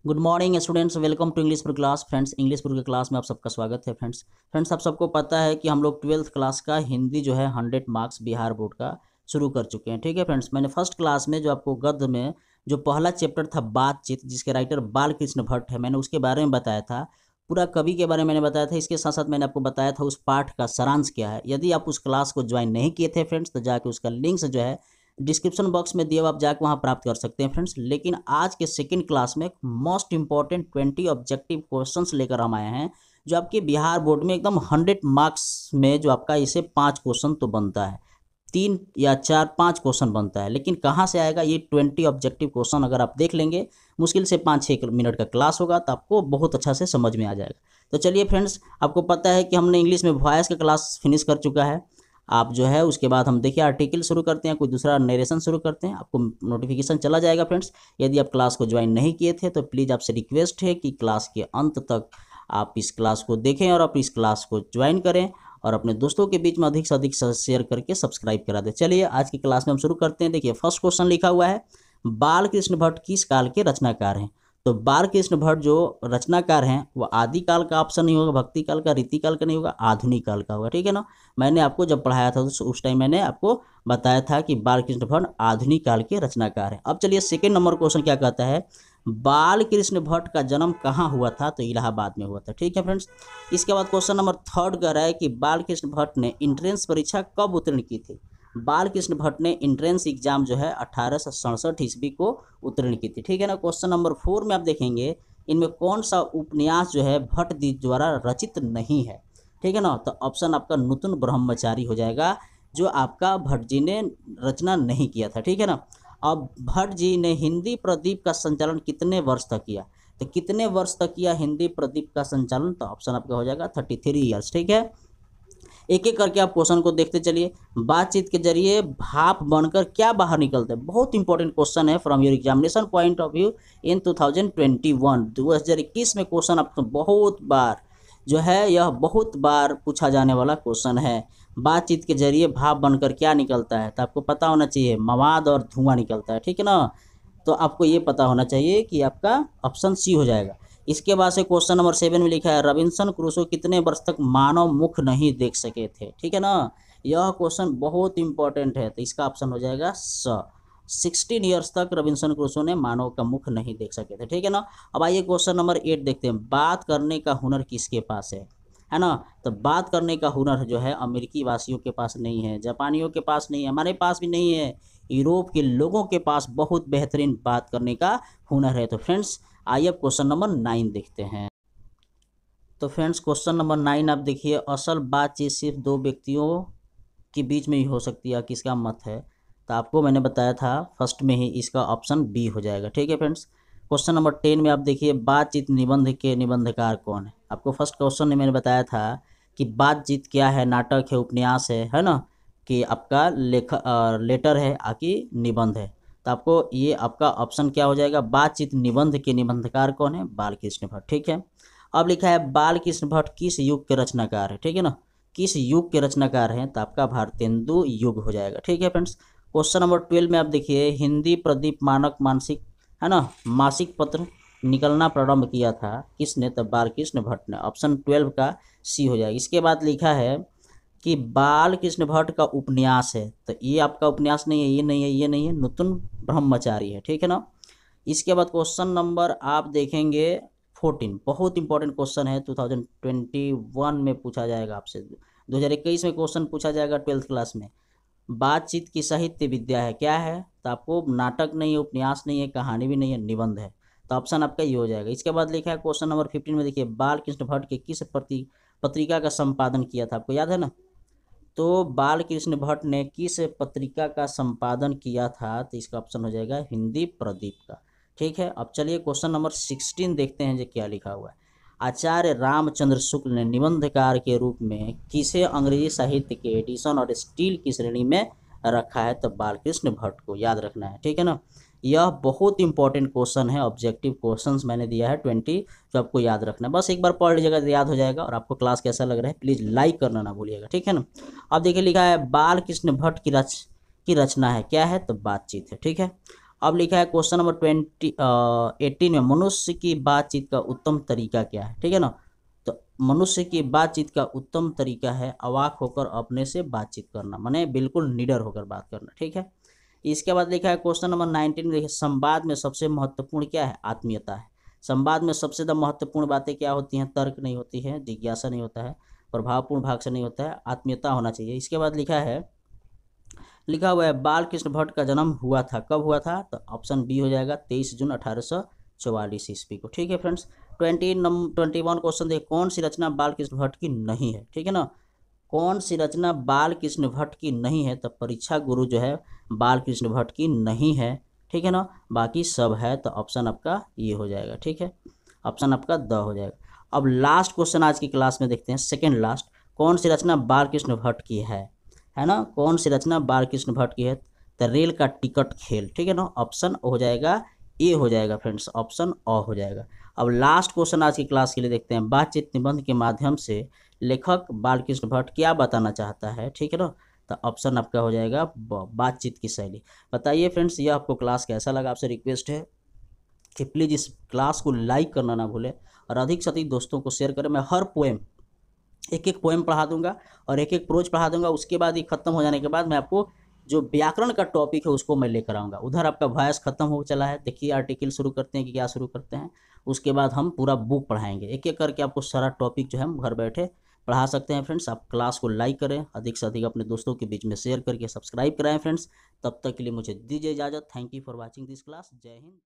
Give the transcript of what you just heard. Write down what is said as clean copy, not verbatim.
Good morning students, welcome to English पुर class. Friends, English पुर की क्लास में आप सबका स्वागत है। फ्रेंड्स आप सबको पता है कि हम लोग 12th क्लास का हिंदी जो है 100 मार्क्स बिहार बोर्ड का शुरू कर चुके हैं। ठीक है फ्रेंड्स, मैंने फर्स्ट क्लास में जो आपको गद्य में जो पहला चैप्टर था बातचीत, जिसके राइटर बाल कृष्ण भट्ट है, मैंने उसके बारे में बताया था। पूरा कवि के बारे में मैंने बताया था। इसके साथ साथ मैंने आपको बताया था उस पाठ का सारांश क्या है। यदि आप उस क्लास को ज्वाइन नहीं किए थे फ्रेंड्स, तो जाके उसका लिंक्स जो है डिस्क्रिप्शन बॉक्स में दिए, आप जाकर वहाँ प्राप्त कर सकते हैं फ्रेंड्स। लेकिन आज के सेकंड क्लास में मोस्ट इंपॉर्टेंट 20 ऑब्जेक्टिव क्वेश्चंस लेकर हम आए हैं, जो आपके बिहार बोर्ड में एकदम 100 मार्क्स में जो आपका इसे 5 क्वेश्चन तो बनता है, 3 या 4 5 क्वेश्चन बनता है। लेकिन कहाँ से आएगा ये 20 ऑब्जेक्टिव क्वेश्चन? अगर आप देख लेंगे, मुश्किल से 5-6 मिनट का क्लास होगा तो आपको बहुत अच्छा से समझ में आ जाएगा। तो चलिए फ्रेंड्स, आपको पता है कि हमने इंग्लिश में वॉइस का क्लास फिनिश कर चुका है। आप जो है उसके बाद हम देखिए आर्टिकल शुरू करते हैं, कोई दूसरा नरेशन शुरू करते हैं, आपको नोटिफिकेशन चला जाएगा फ्रेंड्स। यदि आप क्लास को ज्वाइन नहीं किए थे तो प्लीज़ आपसे रिक्वेस्ट है कि क्लास के अंत तक आप इस क्लास को देखें और आप इस क्लास को ज्वाइन करें और अपने दोस्तों के बीच में अधिक से अधिक शेयर करके सब्सक्राइब करा दें। चलिए आज की क्लास में हम शुरू करते हैं। देखिए फर्स्ट क्वेश्चन लिखा हुआ है, बाल कृष्ण भट्ट किस काल के रचनाकार हैं? तो बाल कृष्ण भट्ट जो रचनाकार हैं वो आदिकाल का ऑप्शन नहीं होगा, भक्ति काल का, रीति काल का नहीं होगा, आधुनिक काल का होगा। ठीक है ना। मैंने आपको जब पढ़ाया था तो उस टाइम मैंने आपको बताया था कि बाल कृष्ण भट्ट आधुनिक काल के रचनाकार हैं। अब चलिए सेकेंड नंबर क्वेश्चन क्या कहता है, बाल कृष्ण भट्ट का जन्म कहाँ हुआ था? तो इलाहाबाद में हुआ था। ठीक है फ्रेंड्स। इसके बाद क्वेश्चन नंबर थर्ड कह रहा है कि बाल कृष्ण भट्ट ने इंट्रेंस परीक्षा कब उत्तीर्ण की थी? बाल कृष्ण भट्ट ने इंट्रेंस एग्जाम जो है 1867 ईस्वी को उत्तीर्ण की थी। ठीक है ना। क्वेश्चन नंबर 4 में आप देखेंगे, इनमें कौन सा उपन्यास जो है भट्ट द्वारा रचित नहीं है? ठीक है ना। तो ऑप्शन आपका नूतन ब्रह्मचारी हो जाएगा, जो आपका भट्ट जी ने रचना नहीं किया था। ठीक है ना। अब भट्ट जी ने हिंदी प्रदीप का संचालन कितने वर्ष तक किया? तो कितने वर्ष तक किया हिंदी प्रदीप का संचालन? तो ऑप्शन आपका हो जाएगा 33 ईयर्स। ठीक है। एक एक करके आप क्वेश्चन को देखते चलिए। बातचीत के जरिए भाप बनकर क्या बाहर निकलते हैं? बहुत इंपॉर्टेंट क्वेश्चन है from your examination point of view इन 2021 में क्वेश्चन आपको बहुत बार जो है यह बहुत बार पूछा जाने वाला क्वेश्चन है। बातचीत के जरिए भाप बनकर क्या निकलता है? तो आपको पता होना चाहिए मवाद और धुआं निकलता है। ठीक है ना। तो आपको ये पता होना चाहिए कि आपका ऑप्शन सी हो जाएगा। इसके बाद से क्वेश्चन नंबर 7 में लिखा है, रॉबिन्सन क्रूसो कितने वर्ष तक मानव मुख नहीं देख सके थे? ठीक है ना। यह क्वेश्चन बहुत इंपॉर्टेंट है, तो इसका ऑप्शन हो जाएगा 16 ईयर्स तक रॉबिन्सन क्रूसो ने मानव का मुख नहीं देख सके थे। ठीक है ना। अब आइए क्वेश्चन नंबर 8 देखते हैं, बात करने का हुनर किसके पास है ना। तो बात करने का हुनर जो है अमेरिकी वासियों के पास नहीं है, जापानियों के पास नहीं है, हमारे पास भी नहीं है, यूरोप के लोगों के पास बहुत बेहतरीन बात करने का हुनर है। तो फ्रेंड्स आइए अब क्वेश्चन नंबर 9 देखते हैं। तो फ्रेंड्स क्वेश्चन नंबर 9 आप देखिए, असल बातचीत सिर्फ दो व्यक्तियों के बीच में ही हो सकती है, किसका मत है? तो आपको मैंने बताया था फर्स्ट में ही, इसका ऑप्शन बी हो जाएगा। ठीक है फ्रेंड्स। क्वेश्चन नंबर 10 में आप देखिए, बातचीत निबंध के निबंधकार कौन है? आपको फर्स्ट क्वेश्चन में मैंने बताया था कि बातचीत क्या है, नाटक है, उपन्यास है ना, कि आपका लेटर है आकि निबंध है? तो आपको ये आपका ऑप्शन क्या हो जाएगा, बातचीत निबंध के निबंधकार कौन है? बाल कृष्ण भट्ट। ठीक है। अब लिखा है बाल कृष्ण भट्ट किस युग के रचनाकार है? ठीक है ना। किस युग के रचनाकार हैं? तो आपका भारतेंदु युग हो जाएगा। ठीक है फ्रेंड्स। क्वेश्चन नंबर 12 में आप देखिए, हिंदी प्रदीप मानक मानसिक है ना मासिक पत्र निकलना प्रारंभ किया था किसने? तो बाल कृष्ण भट्ट ने। ऑप्शन 12 का सी हो जाएगा। इसके बाद लिखा है कि बाल कृष्ण भट्ट का उपन्यास है, तो ये आपका उपन्यास नहीं है, ये नहीं है, ये नहीं है, नूतन ब्रह्मचारी है। ठीक है ना। इसके बाद क्वेश्चन नंबर आप देखेंगे 14, बहुत इंपॉर्टेंट क्वेश्चन है, 2021 में पूछा जाएगा आपसे, 2021 में क्वेश्चन पूछा जाएगा 12th क्लास में। बातचीत की साहित्य विद्या है, क्या है? तो आपको नाटक नहीं है, उपन्यास नहीं है, कहानी भी नहीं है, निबंध है। तो ऑप्शन आपका ये हो जाएगा। इसके बाद लिखा है क्वेश्चन नंबर 15 में देखिए, बाल कृष्ण भट्ट के किस पत्रिका का संपादन किया था? आपको याद है ना। तो बाल कृष्ण भट्ट ने किस पत्रिका का संपादन किया था? तो इसका ऑप्शन हो जाएगा हिंदी प्रदीप का। ठीक है। अब चलिए क्वेश्चन नंबर 16 देखते हैं जो क्या लिखा हुआ है। आचार्य रामचंद्र शुक्ल ने निबंधकार के रूप में किसे अंग्रेजी साहित्य के एडिशन और स्टील की श्रेणी में रखा है? तो बाल कृष्ण भट्ट को याद रखना है। ठीक है ना। यह बहुत इंपॉर्टेंट क्वेश्चन है, ऑब्जेक्टिव क्वेश्चंस मैंने दिया है 20, जो आपको याद रखना है। बस एक बार पढ़ लीजिएगा तो याद हो जाएगा। और आपको क्लास कैसा लग रहा है प्लीज़ लाइक करना ना भूलिएगा। ठीक है ना। अब देखिए लिखा है बाल कृष्ण भट्ट की रचना है, क्या है? तो बातचीत है। ठीक है। अब लिखा है क्वेश्चन नंबर 18 में, मनुष्य की बातचीत का उत्तम तरीका क्या है, ठीक है ना। तो मनुष्य की बातचीत का उत्तम तरीका है अवाक होकर अपने से बातचीत करना, माने बिल्कुल निडर होकर बात करना, ठीक है। इसके बाद लिखा है क्वेश्चन नंबर 19 में, देखिए संवाद में सबसे महत्वपूर्ण क्या है, आत्मीयता है। संवाद में सबसे ज़्यादा महत्वपूर्ण बातें क्या होती हैं, तर्क नहीं होती है, जिज्ञासा नहीं होता है, प्रभावपूर्ण भाग से नहीं होता है, आत्मीयता होना चाहिए। इसके बाद लिखा हुआ है बालकृष्ण भट्ट का जन्म हुआ था, कब हुआ था, तो ऑप्शन बी हो जाएगा 23 जून 1844 ईस्वी को, ठीक है फ्रेंड्स। 21 क्वेश्चन देखिए, कौन सी रचना बालकृष्ण भट्ट की नहीं है, ठीक है ना। कौन सी रचना बालकृष्ण भट्ट की नहीं है, तो परीक्षा गुरु जो है बालकृष्ण भट्ट की नहीं है, ठीक है ना। बाकी सब है, तो ऑप्शन आपका ये हो जाएगा, ठीक है, ऑप्शन आपका द हो जाएगा। अब लास्ट क्वेश्चन आज की क्लास में देखते हैं, सेकेंड लास्ट, कौन सी रचना बालकृष्ण भट्ट की है ना, कौन सी रचना बालकृष्ण भट्ट की है, तो रेल का टिकट खेल, ठीक है ना, ऑप्शन हो जाएगा ए हो जाएगा फ्रेंड्स, ऑप्शन अ हो जाएगा। अब लास्ट क्वेश्चन आज की क्लास के लिए देखते हैं, बातचीत निबंध के माध्यम से लेखक बालकृष्ण भट्ट क्या बताना चाहता है, ठीक है ना, तो ऑप्शन आपका हो जाएगा बातचीत की शैली। बताइए फ्रेंड्स, ये आपको क्लास कैसा लगा। आपसे रिक्वेस्ट है कि प्लीज़ इस क्लास को लाइक करना ना भूलें और अधिक से अधिक दोस्तों को शेयर करें। मैं हर पोएम, एक एक पोएम पढ़ा दूंगा और एक एक प्रोज पढ़ा दूंगा। उसके बाद ये खत्म हो जाने के बाद मैं आपको जो व्याकरण का टॉपिक है उसको मैं लेकर आऊँगा। उधर आपका वॉइस खत्म हो चला है, देखिए आर्टिकल शुरू करते हैं कि क्या शुरू करते हैं। उसके बाद हम पूरा बुक पढ़ाएंगे, एक एक करके आपको सारा टॉपिक जो है हम घर बैठे पढ़ा सकते हैं। फ्रेंड्स, आप क्लास को लाइक करें, अधिक से अधिक अपने दोस्तों के बीच में शेयर करके सब्सक्राइब कराएं फ्रेंड्स। तब तक के लिए मुझे दीजिए इजाज़त। Thank you for watching this class. जय हिंद।